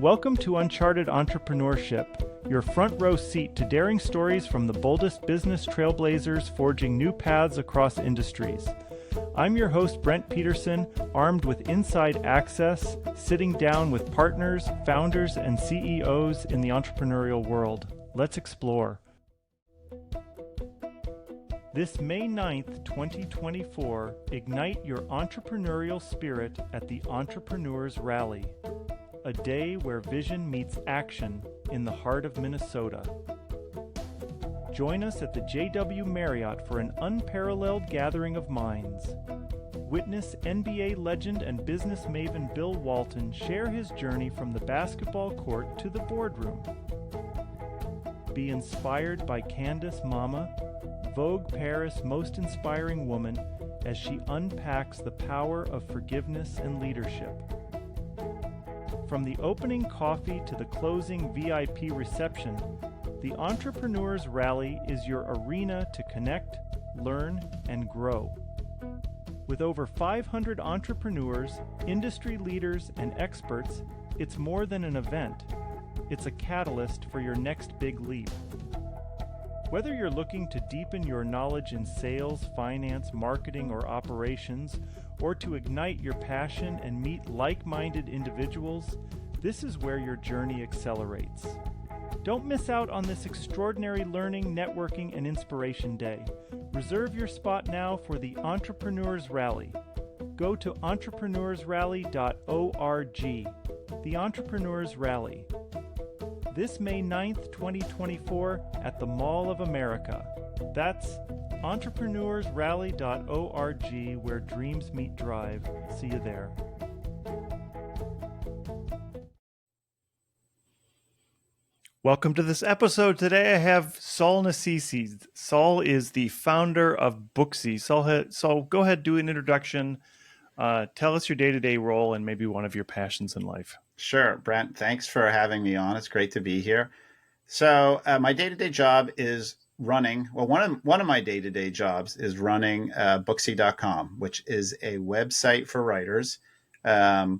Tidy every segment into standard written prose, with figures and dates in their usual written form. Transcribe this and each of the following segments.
Welcome to Uncharted Entrepreneurship, your front row seat to daring stories from the boldest business trailblazers forging new paths across industries. I'm your host, Brent Peterson, armed with inside access, sitting down with partners, founders, and CEOs in the entrepreneurial world. Let's explore. This May 9th, 2024, ignite your entrepreneurial spirit at the Entrepreneurs Rally, a day where vision meets action in the heart of Minnesota. Join us at the JW Marriott for an unparalleled gathering of minds. Witness NBA legend and business maven Bill Walton share his journey from the basketball court to the boardroom. Be inspired by Candace Mama, Vogue Paris' most inspiring woman, as she unpacks the power of forgiveness and leadership. From the opening coffee to the closing VIP reception, the Entrepreneurs Rally is your arena to connect, learn, and grow. With over 500 entrepreneurs, industry leaders, and experts, it's more than an event. It's a catalyst for your next big leap. Whether you're looking to deepen your knowledge in sales, finance, marketing, or operations, or to ignite your passion and meet like-minded individuals, this is where your journey accelerates. Don't miss out on this extraordinary learning, networking, and inspiration day. Reserve your spot now for the Entrepreneurs Rally. Go to entrepreneursrally.org. The Entrepreneurs Rally. This May 9th, 2024 at the Mall of America. That's entrepreneursrally.org, where dreams meet drive. See you there. Welcome to this episode. Today I have Sol Nasisi. Sol is the founder of Booksi. Sol, go ahead, do an introduction. Tell us your day-to-day role and maybe one of your passions in life. Sure, Brent. Thanks for having me on. It's great to be here. So my day-to-day job is running. Well, one of my day-to-day jobs is running Booksi.com, which is a website for writers. And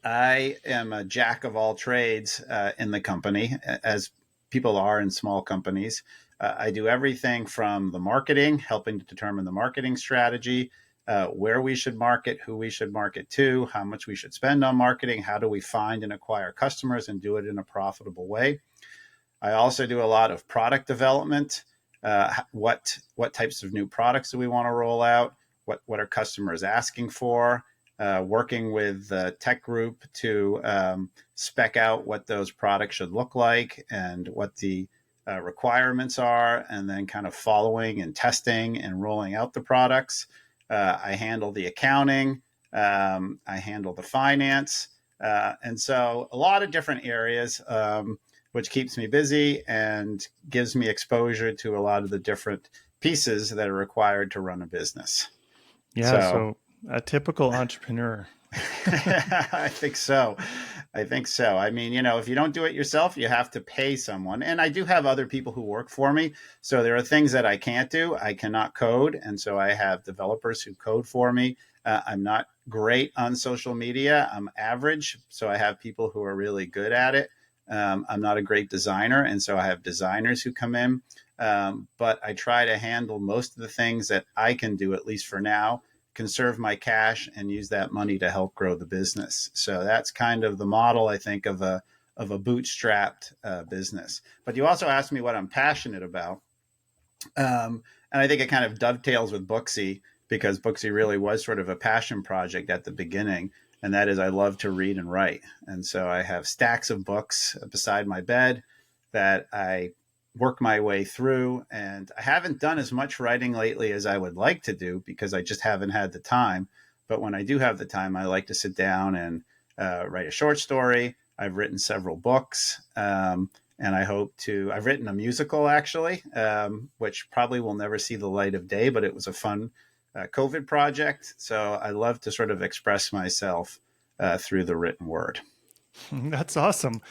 I am a jack of all trades in the company, as people are in small companies. I do everything from the marketing, helping to determine the marketing strategy, where we should market, who we should market to, how much we should spend on marketing, how do we find and acquire customers and do it in a profitable way. I also do a lot of product development. What types of new products do we want to roll out? What are customers asking for? Working with the tech group to spec out what those products should look like and what the requirements are, and then kind of following and testing and rolling out the products. I handle the accounting, I handle the finance, and so a lot of different areas, which keeps me busy and gives me exposure to a lot of the different pieces that are required to run a business. Yeah, so a typical entrepreneur. I think so. I mean, if you don't do it yourself, you have to pay someone. And I do have other people who work for me. So there are things that I can't do. I cannot code. And so I have developers who code for me. I'm not great on social media. I'm average. So I have people who are really good at it. I'm not a great designer. And so I have designers who come in. But I try to handle most of the things that I can do, at least for now, conserve my cash and use that money to help grow the business. So that's kind of the model, I think, of a bootstrapped business. But you also asked me what I'm passionate about. And I think it kind of dovetails with Booksi, because Booksi really was sort of a passion project at the beginning. And that is, I love to read and write. And so I have stacks of books beside my bed that I work my way through. And I haven't done as much writing lately as I would like to do because I just haven't had the time. But when I do have the time, I like to sit down and write a short story. I've written several books, and I've written a musical, actually, which probably will never see the light of day, but it was a fun COVID project. So I love to sort of express myself through the written word. That's awesome.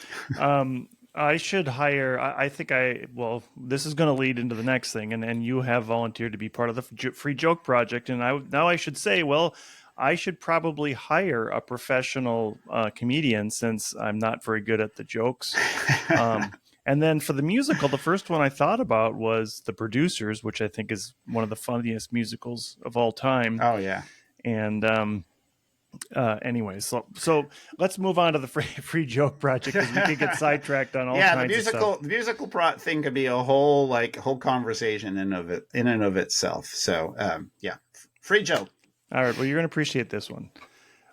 I should hire, this is going to lead into the next thing. And you have volunteered to be part of the Free Joke Project. And now I should say, I should probably hire a professional comedian since I'm not very good at the jokes. And then for the musical, the first one I thought about was The Producers, which I think is one of the funniest musicals of all time. Oh yeah. And anyway, so let's move on to the free joke project because we could get sidetracked on all Yeah, kinds of stuff. the musical thing could be a whole conversation in and of itself. So yeah, free joke. All right, well, you're going to appreciate this one.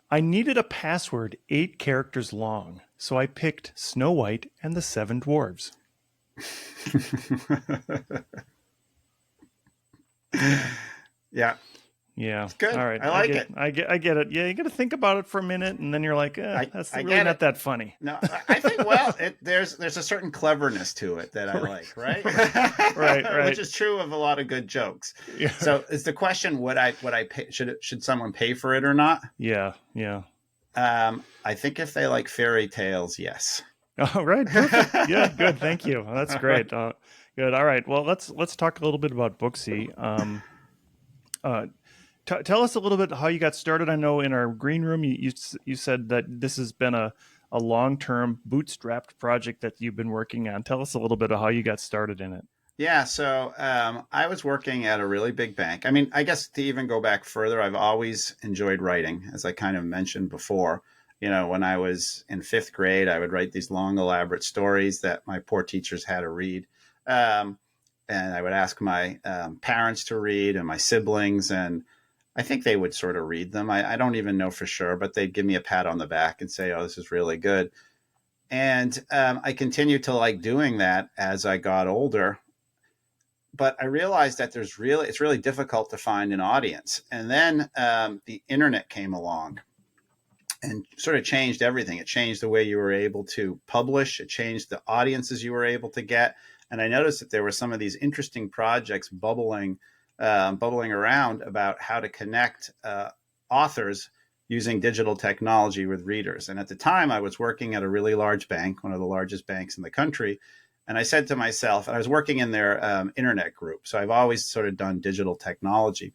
I needed a password 8 characters long, so I picked Snow White and the 7 Dwarves. Yeah. Yeah. It's good. All right. I like it. I get it. Yeah, you got to think about it for a minute, and then you're like, that's really not that funny. No, I think, well, there's a certain cleverness to it that I like, right? Right. Which is true of a lot of good jokes. Yeah. So is the question, would I pay, should someone pay for it or not? Yeah. I think if they like fairy tales, yes. Oh, right. Perfect. Yeah, good. Thank you. That's great. Good. All right. Well, let's talk a little bit about Booksi. Tell us a little bit how you got started. I know in our green room, you said that this has been a long-term bootstrapped project that you've been working on. Tell us a little bit of how you got started in it. Yeah, so I was working at a really big bank. I mean, I guess to even go back further, I've always enjoyed writing, as I kind of mentioned before. You know, when I was in 5th grade, I would write these long, elaborate stories that my poor teachers had to read. And I would ask my parents to read and my siblings, and I think they would sort of read them. I don't even know for sure, but they'd give me a pat on the back and say, oh, this is really good. And I continued to like doing that as I got older. But I realized that it's really difficult to find an audience. And then the internet came along and sort of changed everything. It changed the way you were able to publish. It changed the audiences you were able to get. And I noticed that there were some of these interesting projects bubbling around about how to connect authors using digital technology with readers. And at the time, I was working at a really large bank, one of the largest banks in the country. And I said to myself, and I was working in their internet group, so I've always sort of done digital technology.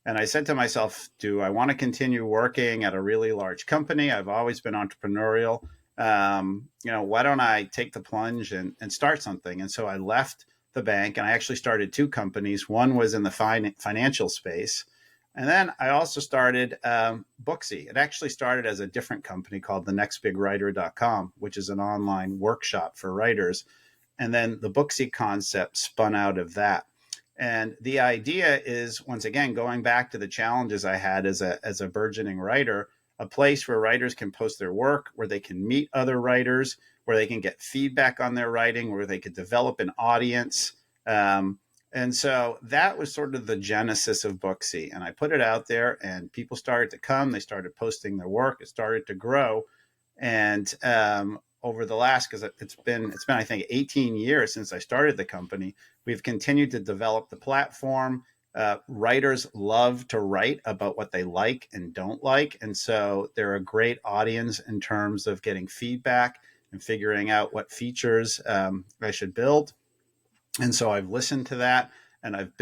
And I said to myself, do I want to continue working at a really large company? I've always been entrepreneurial. Why don't I take the plunge and start something? And so I left the bank and I actually started 2 companies. One was in the financial space. And then I also started Booksi. It actually started as a different company called thenextbigwriter.com, which is an online workshop for writers. And then the Booksi concept spun out of that. And the idea is, once again, going back to the challenges I had as a burgeoning writer, a place where writers can post their work, where they can meet other writers, where they can get feedback on their writing, where they could develop an audience. And so that was sort of the genesis of Booksi. And I put it out there and people started to come. They started posting their work. It started to grow. And over the last, because it's been, I think, 18 years since I started the company, we've continued to develop the platform. Writers love to write about what they like and don't like. And so they're a great audience in terms of getting feedback and figuring out what features I should build. And so I've listened to that and I've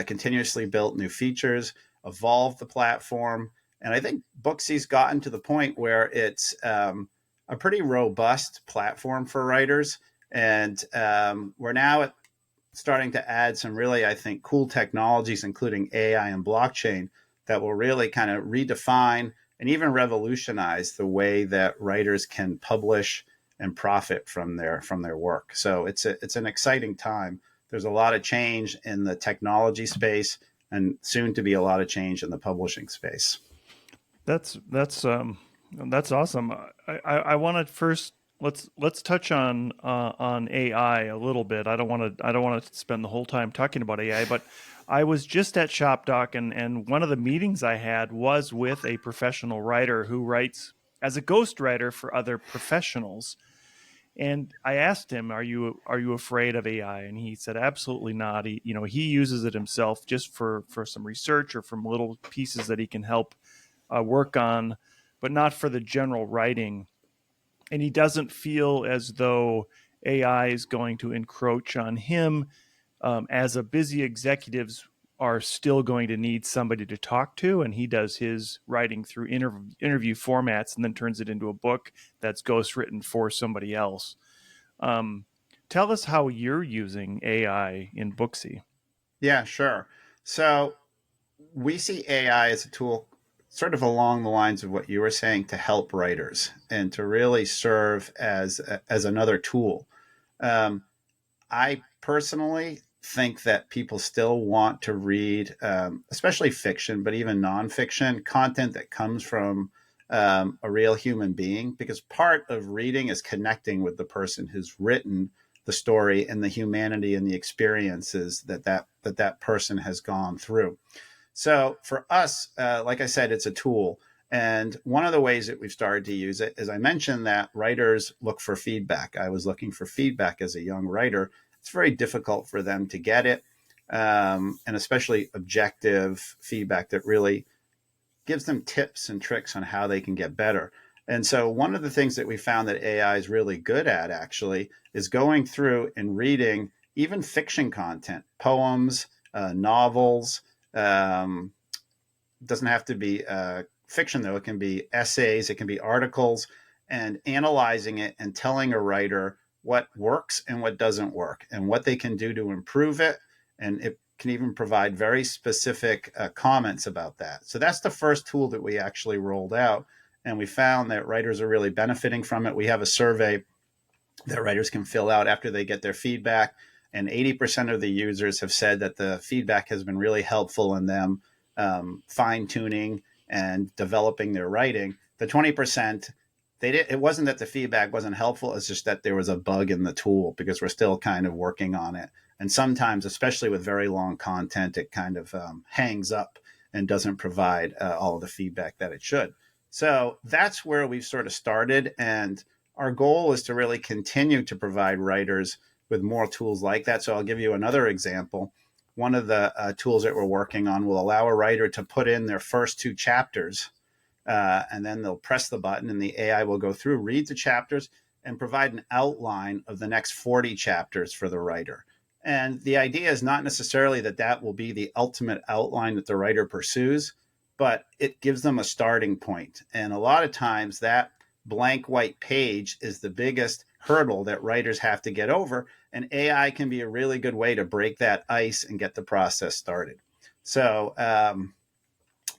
continuously built new features, evolved the platform. And I think Booksi's gotten to the point where it's a pretty robust platform for writers. And we're now starting to add some really, I think, cool technologies, including AI and blockchain, that will really kind of redefine and even revolutionize the way that writers can publish and profit from their work. So it's an exciting time. There's a lot of change in the technology space and soon to be a lot of change in the publishing space. That's awesome. I want to first let's touch on AI a little bit. I don't want to spend the whole time talking about AI, but I was just at ShopDoc and one of the meetings I had was with a professional writer who writes as a ghostwriter for other professionals. And I asked him, "Are you afraid of AI?" And he said, "Absolutely not. He uses it himself just for some research or from little pieces that he can help work on, but not for the general writing. And he doesn't feel as though AI is going to encroach on him as a busy executive are still going to need somebody to talk to, and he does his writing through interview formats and then turns it into a book that's ghostwritten for somebody else. Um, Tell us how you're using AI in Booksy. Yeah, sure. So we see AI as a tool sort of along the lines of what you were saying to help writers and to really serve as another tool. Um, I personally think that people still want to read, especially fiction, but even nonfiction content that comes from a real human being, because part of reading is connecting with the person who's written the story and the humanity and the experiences that person has gone through. So for us, like I said, it's a tool. And one of the ways that we've started to use it is I mentioned that writers look for feedback. I was looking for feedback as a young writer. It's very difficult for them to get it, and especially objective feedback that really gives them tips and tricks on how they can get better. And so, one of the things that we found that AI is really good at actually is going through and reading even fiction content, poems, novels. Doesn't have to be fiction, though. It can be essays, it can be articles, and analyzing it and telling a writer what works and what doesn't work and what they can do to improve it. And it can even provide very specific comments about that. So that's the first tool that we actually rolled out. And we found that writers are really benefiting from it. We have a survey that writers can fill out after they get their feedback. And 80% of the users have said that the feedback has been really helpful in them fine tuning and developing their writing. The 20%, it wasn't that the feedback wasn't helpful. It's just that there was a bug in the tool because we're still kind of working on it. And sometimes, especially with very long content, it kind of hangs up and doesn't provide all of the feedback that it should. So that's where we've sort of started. And our goal is to really continue to provide writers with more tools like that. So I'll give you another example. One of the tools that we're working on will allow a writer to put in their first 2 chapters, and then they'll press the button and the AI will go through, read the chapters, and provide an outline of the next 40 chapters for the writer. And the idea is not necessarily that that will be the ultimate outline that the writer pursues, but it gives them a starting point. And a lot of times that blank white page is the biggest hurdle that writers have to get over. And AI can be a really good way to break that ice and get the process started. So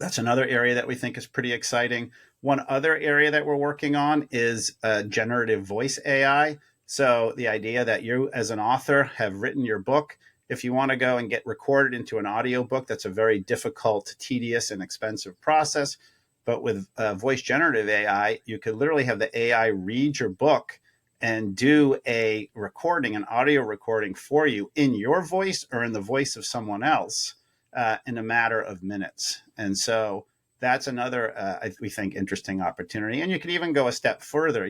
that's another area that we think is pretty exciting. One other area that we're working on is generative voice AI. So the idea that you as an author have written your book, if you want to go and get recorded into an audiobook, that's a very difficult, tedious, and expensive process. But with voice generative AI, you could literally have the AI read your book and do a recording, an audio recording for you in your voice or in the voice of someone else in a matter of minutes. And so that's another, we think, interesting opportunity. And you could even go a step further.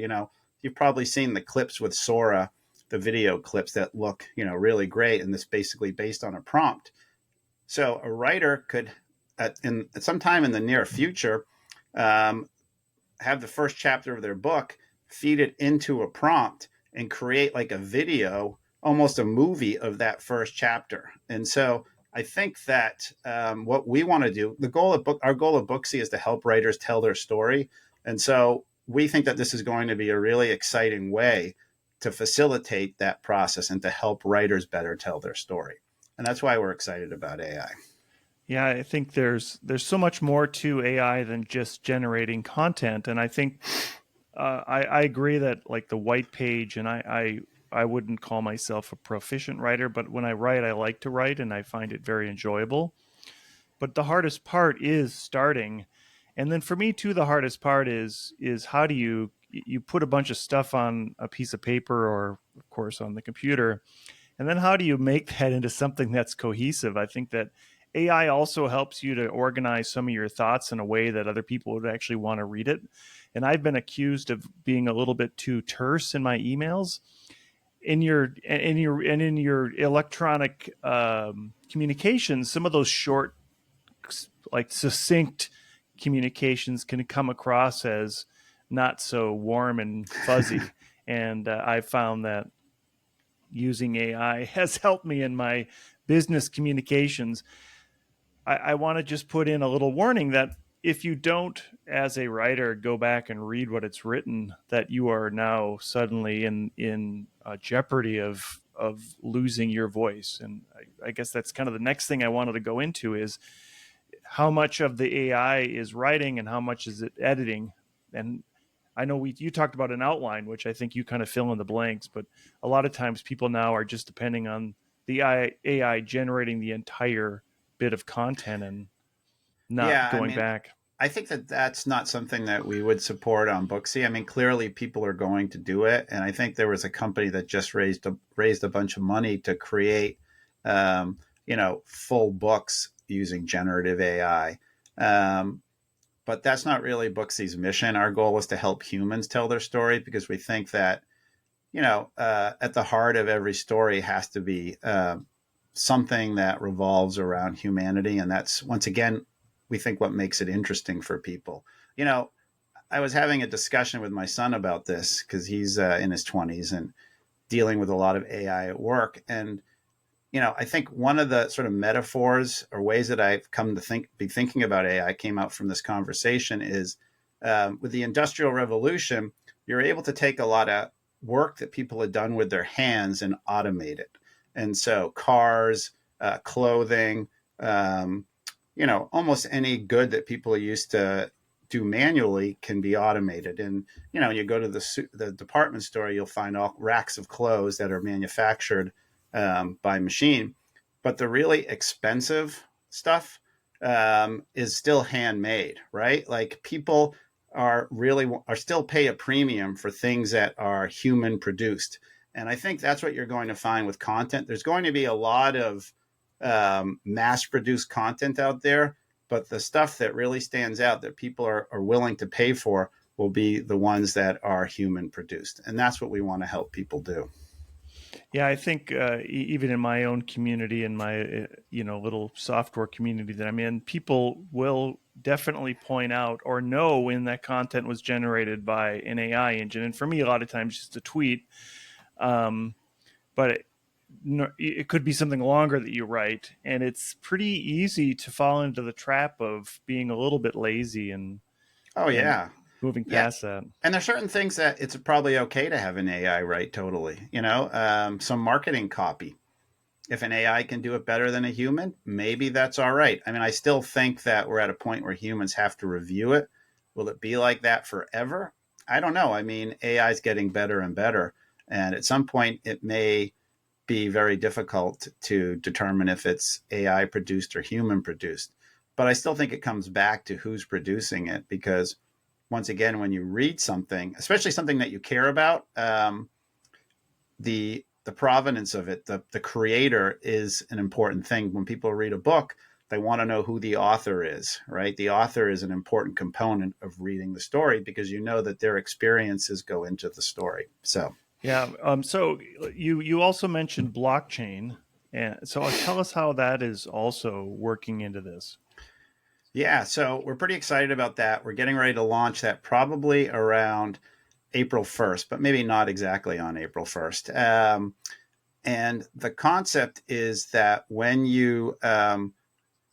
You've probably seen the clips with Sora, the video clips that look, really great. And this basically based on a prompt. So a writer could, at sometime in the near future, have the first chapter of their book, feed it into a prompt, and create like a video, almost a movie of that first chapter. And so I think that what we want to do, our goal of Booksy is to help writers tell their story. And so we think that this is going to be a really exciting way to facilitate that process and to help writers better tell their story. And that's why we're excited about AI. Yeah, I think there's so much more to AI than just generating content, and I think I agree that like the white page, and I wouldn't call myself a proficient writer, but when I write, I like to write, and I find it very enjoyable. But the hardest part is starting, and then for me too, the hardest part is how do you put a bunch of stuff on a piece of paper or of course on the computer, and then how do you make that into something that's cohesive? I think that AI also helps you to organize some of your thoughts in a way that other people would actually want to read it. And I've been accused of being a little bit too terse in my emails. In your electronic communications, some of those short, like succinct communications can come across as not so warm and fuzzy. And I found that using AI has helped me in my business communications. I want to just put in a little warning that if you don't, as a writer, go back and read what it's written, that you are now suddenly in jeopardy of losing your voice. And I guess that's kind of the next thing I wanted to go into is how much of the AI is writing and how much is it editing. And I know you talked about an outline, which I think you kind of fill in the blanks, but a lot of times people now are just depending on the AI generating the entire bit of content and not Yeah, I going mean, back. I think that that's not something that we would support on Booksy. I mean, clearly people are going to do it, and I think there was a company that just raised a bunch of money to create, full books using generative AI. Um, but that's not really Booksy's mission. Our goal is to help humans tell their story because we think that at the heart of every story has to be something that revolves around humanity. And that's, once again, we think what makes it interesting for people. You know, I was having a discussion with my son about this because he's in his 20s and dealing with a lot of AI at work. And, I think one of the sort of metaphors or ways that I've come to be thinking about AI came out from this conversation is with the Industrial Revolution, you're able to take a lot of work that people had done with their hands and automate it. And so cars, clothing, almost any good that people used to do manually can be automated. And, you go to the department store, you'll find all racks of clothes that are manufactured by machine. But the really expensive stuff is still handmade, right? Like people are still pay a premium for things that are human produced. And I think that's what you're going to find with content. There's going to be a lot of mass produced content out there, but the stuff that really stands out that people are willing to pay for will be the ones that are human produced. And that's what we want to help people do. Yeah, I think even in my own community, in my little software community that I'm in, people will definitely point out or know when that content was generated by an AI engine. And for me, a lot of times, just a tweet. Um, but it could be something longer that you write, and it's pretty easy to fall into the trap of being a little bit lazy Oh, and yeah. moving Yeah. past that. And there's certain things that it's probably okay to have an AI write totally. Some marketing copy. If an AI can do it better than a human, maybe that's all right. I mean, I still think that we're at a point where humans have to review it. Will it be like that forever? I don't know. I mean, AI is getting better and better. And at some point, it may be very difficult to determine if it's AI produced or human produced. But I still think it comes back to who's producing it because, once again, when you read something, especially something that you care about, the provenance of it, the creator is an important thing. When people read a book, they want to know who the author is, right? The author is an important component of reading the story because you know that their experiences go into the story. So Yeah. So you also mentioned blockchain, and so tell us how that is also working into this. yeah, so we're pretty excited about that. We're getting ready to launch that probably around April 1st, but maybe not exactly on April 1st. And the concept is that when you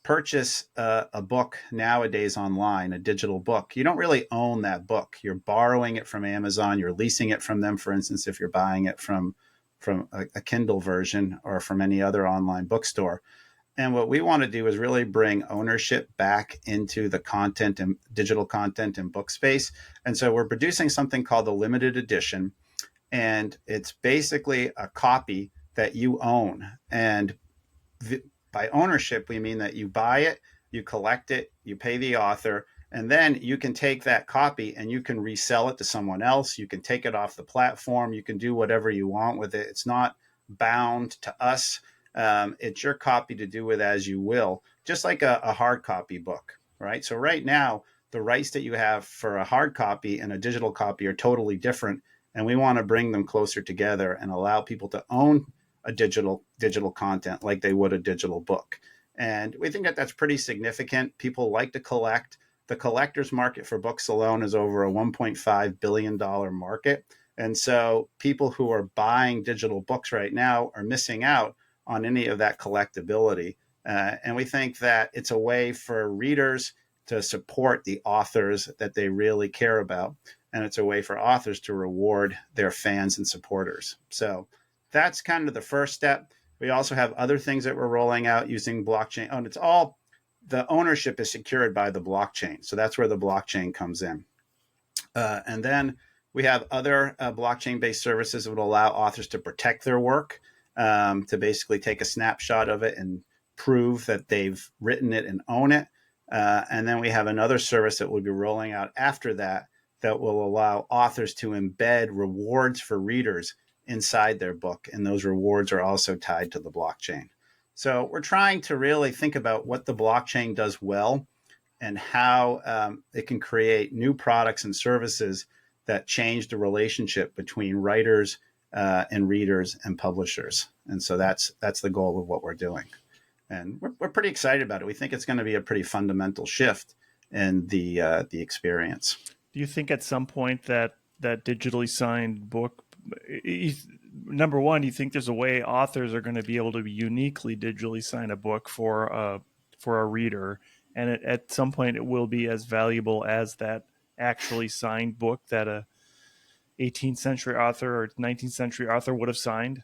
purchase a book nowadays online, a digital book, you don't really own that book. You're borrowing it from Amazon. You're leasing it from them, for instance, if you're buying it from a Kindle version or from any other online bookstore. And what we want to do is really bring ownership back into the content and digital content and book space. And so we're producing something called the limited edition. And it's basically a copy that you own. And by ownership, we mean that you buy it, you collect it, you pay the author, and then you can take that copy and you can resell it to someone else. You can take it off the platform. You can do whatever you want with it. It's not bound to us. It's your copy to do with as you will, just like a hard copy book, right? So right now, the rights that you have for a hard copy and a digital copy are totally different. And we want to bring them closer together and allow people to own a digital content like they would a digital book. And we think that that's pretty significant. People like to collect. The collector's market for books alone is over a $1.5 billion market. And so people who are buying digital books right now are missing out on any of that collectability. And we think that it's a way for readers to support the authors that they really care about. And it's a way for authors to reward their fans and supporters. So that's kind of the first step. We also have other things that we're rolling out using blockchain. And it's all, the ownership is secured by the blockchain. So that's where the blockchain comes in. And then we have other blockchain-based services that would allow authors to protect their work, to basically take a snapshot of it and prove that they've written it and own it. And then we have another service that we'll be rolling out after that that will allow authors to embed rewards for readers inside their book. And those rewards are also tied to the blockchain. So we're trying to really think about what the blockchain does well and how it can create new products and services that change the relationship between writers and readers and publishers. And so that's the goal of what we're doing. And we're pretty excited about it. We think it's going to be a pretty fundamental shift in the experience. Do you think at some point that digitally signed book, number one, do you think there's a way authors are going to be able to uniquely digitally sign a book for a reader, and at some point it will be as valuable as that actually signed book that a 18th century author or 19th century author would have signed?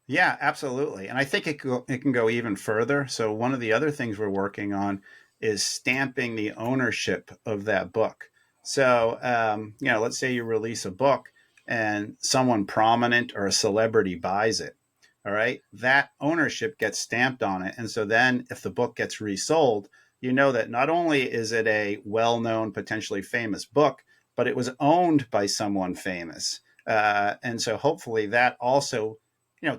Yeah, absolutely. And I think it can go even further. So one of the other things we're working on is stamping the ownership of that book. So, let's say you release a book and someone prominent or a celebrity buys it. All right. That ownership gets stamped on it. And so then if the book gets resold, you know that not only is it a well-known, potentially famous book, but it was owned by someone famous. And so hopefully that also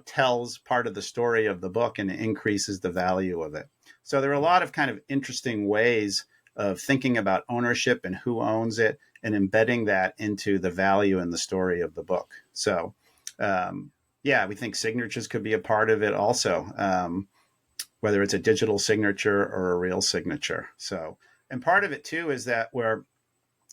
tells part of the story of the book and increases the value of it. So there are a lot of kind of interesting ways of thinking about ownership and who owns it and embedding that into the value and the story of the book. So, we think signatures could be a part of it also, whether it's a digital signature or a real signature. So, and part of it too is that we're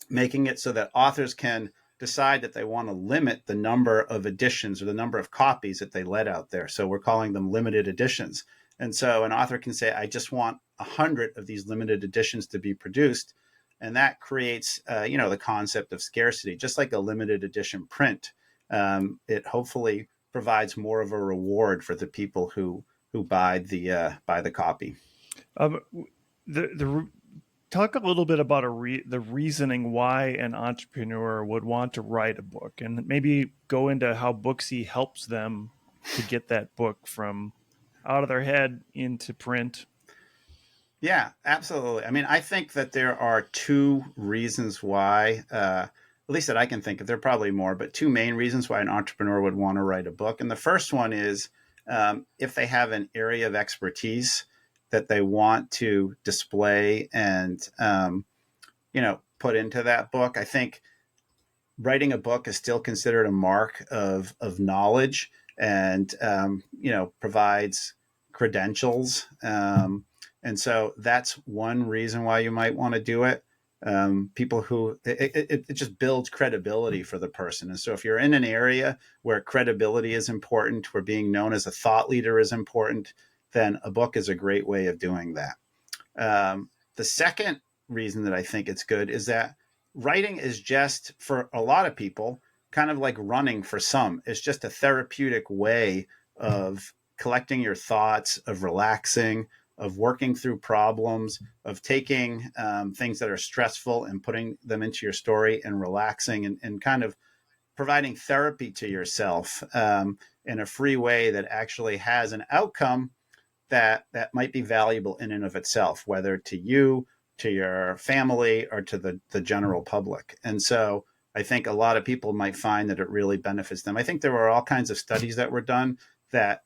making it so that authors can decide that they want to limit the number of editions or the number of copies that they let out there. So we're calling them limited editions. And so an author can say, I just want 100 of these limited editions to be produced. And that creates, the concept of scarcity, just like a limited edition print. It hopefully provides more of a reward for the people who buy the copy. Talk a little bit about the reasoning why an entrepreneur would want to write a book, and maybe go into how Booksi helps them to get that book from out of their head into print. Yeah, absolutely. I mean, I think that there are two reasons why, at least that I can think of, there are probably more, but two main reasons why an entrepreneur would want to write a book. And the first one is if they have an area of expertise that they want to display and, put into that book. I think writing a book is still considered a mark of knowledge and, provides credentials. And so that's one reason why you might want to do it. People who it just builds credibility for the person. And so if you're in an area where credibility is important, where being known as a thought leader is important, then a book is a great way of doing that. The second reason that I think it's good is that writing is just, for a lot of people, kind of like running for some. It's just a therapeutic way of collecting your thoughts, of relaxing, of working through problems, of taking things that are stressful and putting them into your story and relaxing and kind of providing therapy to yourself in a free way that actually has an outcome that might be valuable in and of itself, whether to you, to your family, or to the general public. And so I think a lot of people might find that it really benefits them. I think there were all kinds of studies that were done that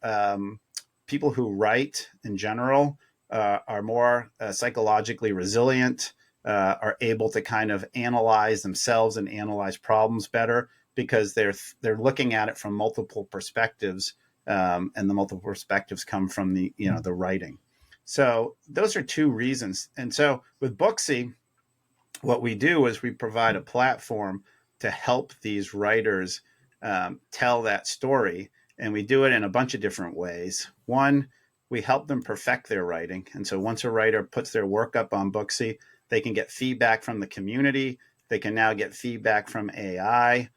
people who write in general are more psychologically resilient, are able to kind of analyze themselves and analyze problems better because they're looking at it from multiple perspectives, and the multiple perspectives come from the writing. So those are two reasons. And so with Booksi, what we do is we provide a platform to help these writers tell that story. And we do it in a bunch of different ways. One, we help them perfect their writing. And so once a writer puts their work up on Booksy, they can get feedback from the community. They can now get feedback from AI.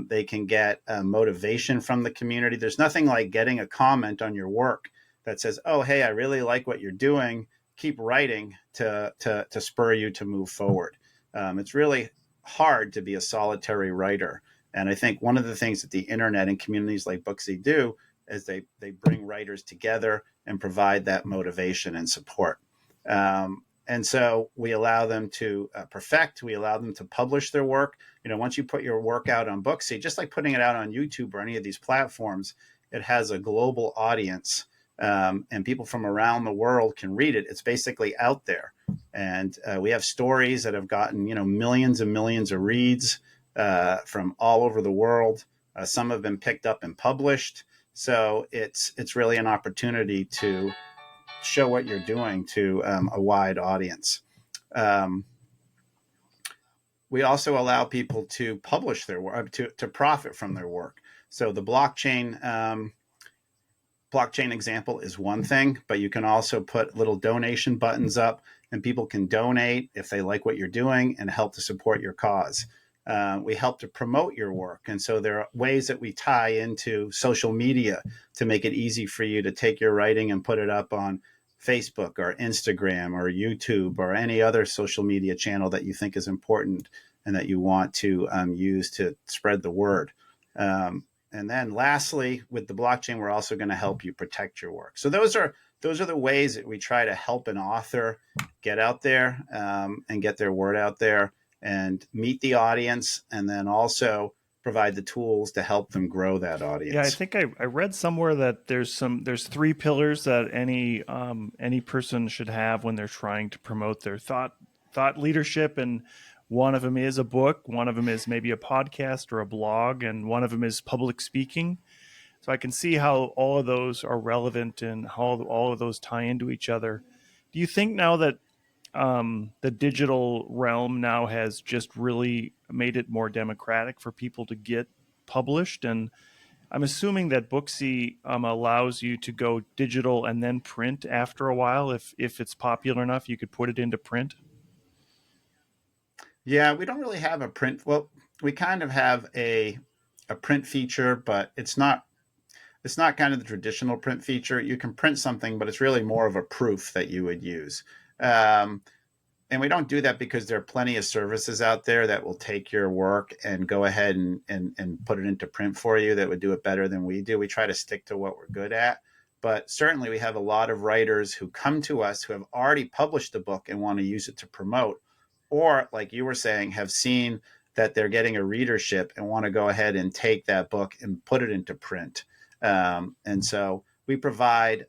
They can get motivation from the community. There's nothing like getting a comment on your work that says, "Oh, hey, I really like what you're doing. Keep writing to spur you to move forward." It's really hard to be a solitary writer, and I think one of the things that the internet and communities like Booksy do is they bring writers together and provide that motivation and support. And so we allow them to perfect. We allow them to publish their work. Once you put your work out on Booksy, just like putting it out on YouTube or any of these platforms, it has a global audience, and people from around the world can read it. It's basically out there, and we have stories that have gotten millions and millions of reads from all over the world. Some have been picked up and published. So it's really an opportunity to show what you're doing to a wide audience. Um, we also allow people to publish their work, to profit from their work. So the blockchain example is one thing, but you can also put little donation buttons up, and people can donate if they like what you're doing and help to support your cause. We help to promote your work. And so there are ways that we tie into social media to make it easy for you to take your writing and put it up on Facebook or Instagram or YouTube or any other social media channel that you think is important and that you want to use to spread the word. And then lastly, with the blockchain, we're also going to help you protect your work. So those are the ways that we try to help an author get out there and get their word out there and meet the audience, and then also provide the tools to help them grow that audience. Yeah, I think I read somewhere that there's 3 pillars that any person should have when they're trying to promote their thought leadership, and one of them is a book, one of them is maybe a podcast or a blog, and one of them is public speaking. So I can see how all of those are relevant and how all of those tie into each other. Do you think now that the digital realm now has just really made it more democratic for people to get published? And I'm assuming that Booksy allows you to go digital and then print after a while. If it's popular enough, you could put it into print. Yeah, we don't really have a print. Well, we kind of have a print feature, but it's not kind of the traditional print feature. You can print something, but it's really more of a proof that you would use. Um, and we don't do that because there are plenty of services out there that will take your work and go ahead and put it into print for you that would do it better than we do. We try to stick to what we're good at. But certainly we have a lot of writers who come to us who have already published a book and want to use it to promote, or like you were saying, have seen that they're getting a readership and want to go ahead and take that book and put it into print. And so we provide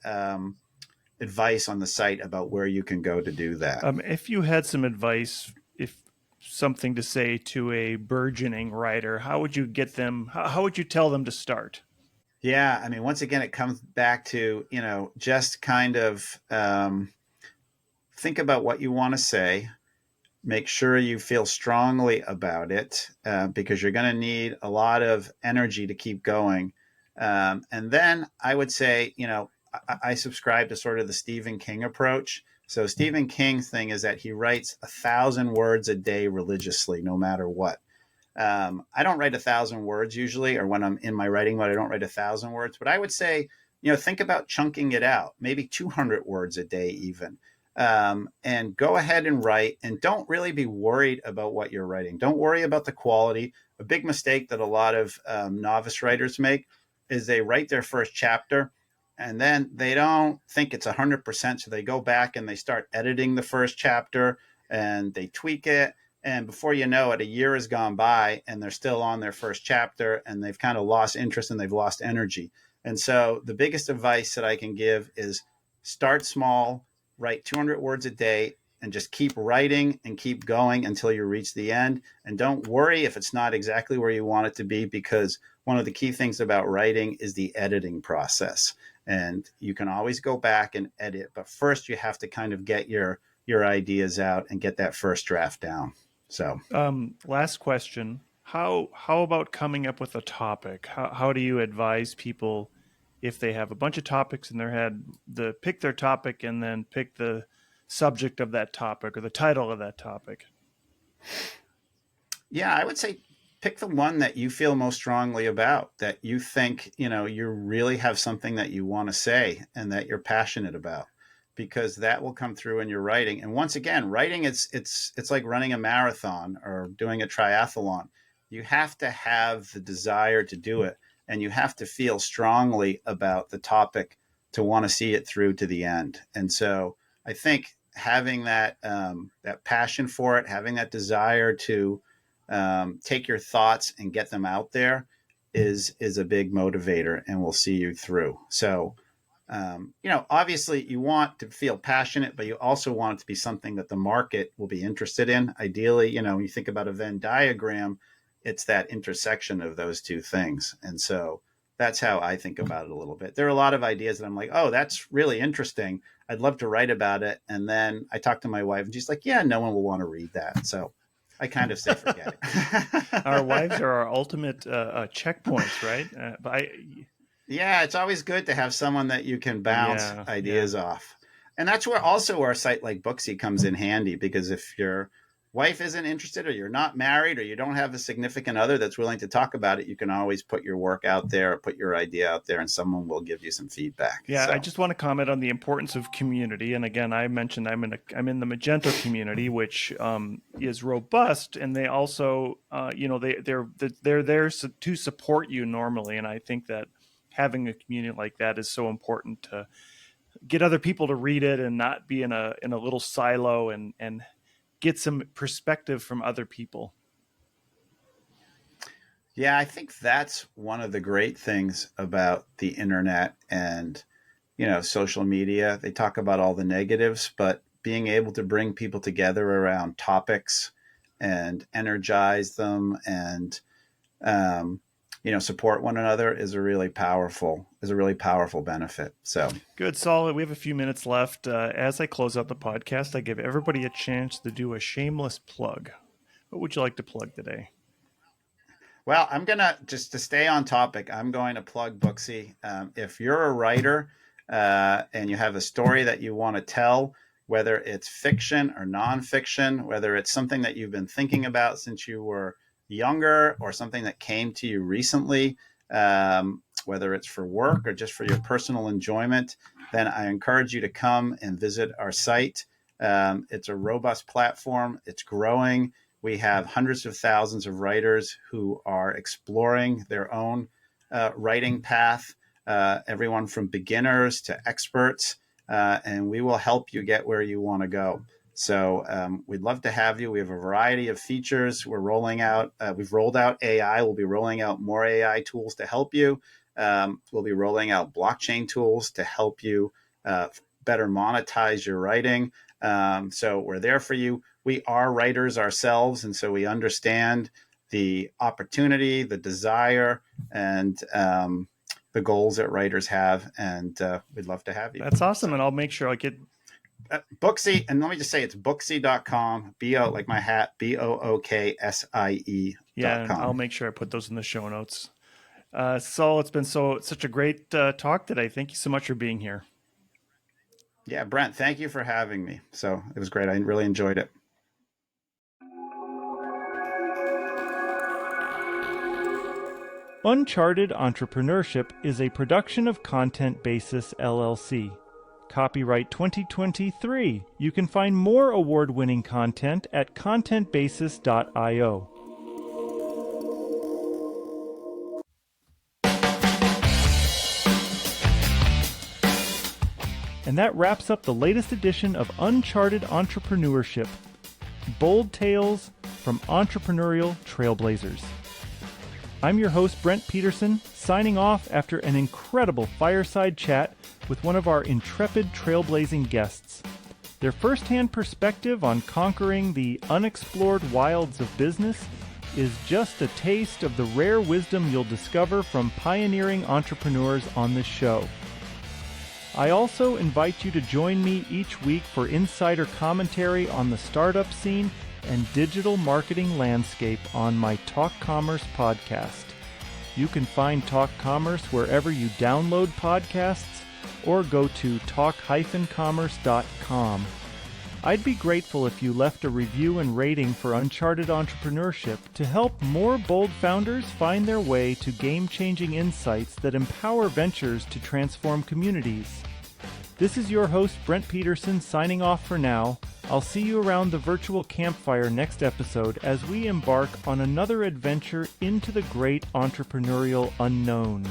advice on the site about where you can go to do that. If you had some advice, if something to say to a burgeoning writer, how would you get them? How would you tell them to start? Yeah, I mean, once again, it comes back to just kind of think about what you want to say. Make sure you feel strongly about it because you're going to need a lot of energy to keep going. And then I would say, I subscribe to sort of the Stephen King approach. So Stephen King's thing is that he writes 1,000 words a day religiously, no matter what. I don't write 1,000 words usually, or when I'm in my writing mode, I don't write 1,000 words. But I would say, think about chunking it out, maybe 200 words a day even. And go ahead and write, and don't really be worried about what you're writing. Don't worry about the quality. A big mistake that a lot of novice writers make is they write their first chapter and then they don't think it's 100%. So they go back and they start editing the first chapter and they tweak it. And before you know it, a year has gone by and they're still on their first chapter and they've kind of lost interest and they've lost energy. And so the biggest advice that I can give is start small, write 200 words a day, and just keep writing and keep going until you reach the end. And don't worry if it's not exactly where you want it to be, because one of the key things about writing is the editing process. And you can always go back and edit, but first you have to kind of get your ideas out and get that first draft down. So, Last question. How about coming up with a topic? How do you advise people if they have a bunch of topics in their head, pick their topic and then pick the subject of that topic or the title of that topic? Yeah, I would say pick the one that you feel most strongly about, that you think, you really have something that you want to say and that you're passionate about, because that will come through in your writing. And once again, writing, it's like running a marathon or doing a triathlon. You have to have the desire to do it, and you have to feel strongly about the topic to want to see it through to the end. And so I think having that passion for it, having that desire to take your thoughts and get them out there is a big motivator and will see you through. So, obviously you want to feel passionate, but you also want it to be something that the market will be interested in. Ideally, when you think about a Venn diagram, it's that intersection of those two things. And so that's how I think about it a little bit. There are a lot of ideas that I'm like, oh, that's really interesting. I'd love to write about it. And then I talk to my wife and she's like, yeah, no one will want to read that. So I kind of say forget it. Our wives are our ultimate checkpoints, right? Yeah, it's always good to have someone that you can bounce ideas off. And that's where also our site like Booksi comes in handy, because if your wife isn't interested, or you're not married, or you don't have a significant other that's willing to talk about it, you can always put your work out there, or put your idea out there, and someone will give you some feedback. Yeah, so I just want to comment on the importance of community. And again, I mentioned I'm in the Magento community, which is robust, and they also, they're there to support you normally. And I think that having a community like that is so important to get other people to read it and not be in a little silo and get some perspective from other people. Yeah, I think that's one of the great things about the internet and, social media. They talk about all the negatives, but being able to bring people together around topics and energize them and, support one another is a really powerful benefit. So good, Sol. We have a few minutes left. As I close out the podcast, I give everybody a chance to do a shameless plug. What would you like to plug today? Well, I'm gonna just to stay on topic. I'm going to plug Booksi. If you're a writer and you have a story that you want to tell, whether it's fiction or nonfiction, whether it's something that you've been thinking about since you were younger or something that came to you recently, whether it's for work or just for your personal enjoyment, then I encourage you to come and visit our site. It's a robust platform. It's growing. We have hundreds of thousands of writers who are exploring their own writing path, everyone from beginners to experts, and we will help you get where you want to go. So we'd love to have you. We have a variety of features. We've rolled out AI. We'll be rolling out more AI tools to help you. We'll be rolling out blockchain tools to help you better monetize your writing. So we're there for you. We are writers ourselves, and so we understand the opportunity, the desire, and the goals that writers have, and we'd love to have you. That's awesome, and I'll make sure I get Booksi, and let me just say it's booksi.com, B-O, like my hat, BOOKSIE.com. Yeah, and I'll make sure I put those in the show notes. Sol, it's been such a great talk today. Thank you so much for being here. Yeah, Brent, thank you for having me. So it was great. I really enjoyed it. Uncharted Entrepreneurship is a production of Content Basis, LLC. Copyright 2023. You can find more award-winning content at contentbasis.io. And that wraps up the latest edition of Uncharted Entrepreneurship. Bold tales from entrepreneurial trailblazers. I'm your host, Brent Peterson, signing off after an incredible fireside chat with one of our intrepid trailblazing guests. Their first-hand perspective on conquering the unexplored wilds of business is just a taste of the rare wisdom you'll discover from pioneering entrepreneurs on this show. I also invite you to join me each week for insider commentary on the startup scene and digital marketing landscape on my Talk Commerce podcast. You can find Talk Commerce wherever you download podcasts or go to talk-commerce.com. I'd be grateful if you left a review and rating for Uncharted Entrepreneurship to help more bold founders find their way to game-changing insights that empower ventures to transform communities. This is your host, Brent Peterson, signing off for now. I'll see you around the virtual campfire next episode as we embark on another adventure into the great entrepreneurial unknown.